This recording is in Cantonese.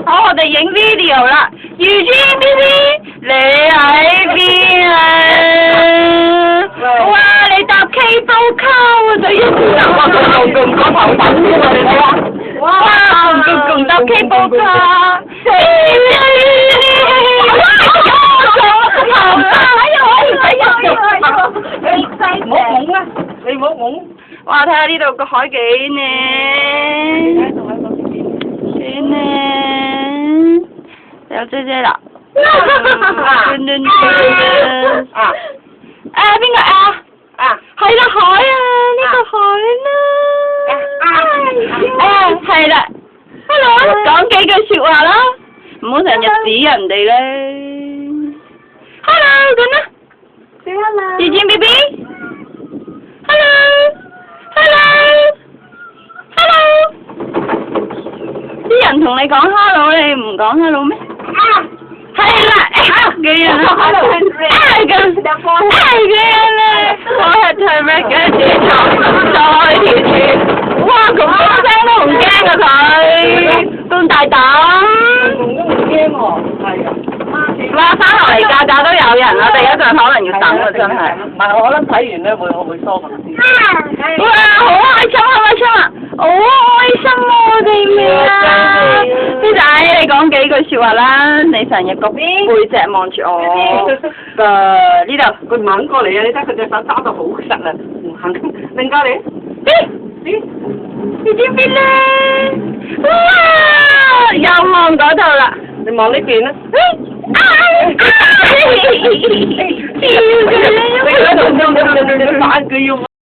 好，我哋影 video 啦。Eugene BB， 你喺邊啊？哇！你搭 cable car 啊，就一直哇咁個頭粉添啊！你睇下，哇咁搭 cable car， 唔好懵啊！你唔好懵。哇！睇下呢度個海幾靚，幾靚，有姐姐啦。邊個啊？係啦，海啊！呢個海啦。係啦。Hello， 講幾句説話啦，唔好成日指人哋咧。Hello， 咁啦。Eugene BB。啲人同你講 hello， 你唔講 hello 咩？係啦，幾人啊？幾人咧？我係睇咩嘅？自己再條柱，哇！咁多聲都唔驚啊佢，咁大膽。都唔驚喎，係啊。哇！翻落嚟架架都有人，我哋一陣可能要等啊，真係。唔係，我諗睇完咧我會疏忽啲。哇！好開心，好開心啊！好開心啊！我哋咩啊？飛仔，你講幾句説話啦！你成日個背脊望住我。呢度。佢唔肯過嚟啊！你睇佢隻手揸到好實啊！唔肯拎過嚟。你知邊咧？哇！又望嗰度啦。你望呢邊啦。笑嘅。你喺度反佢要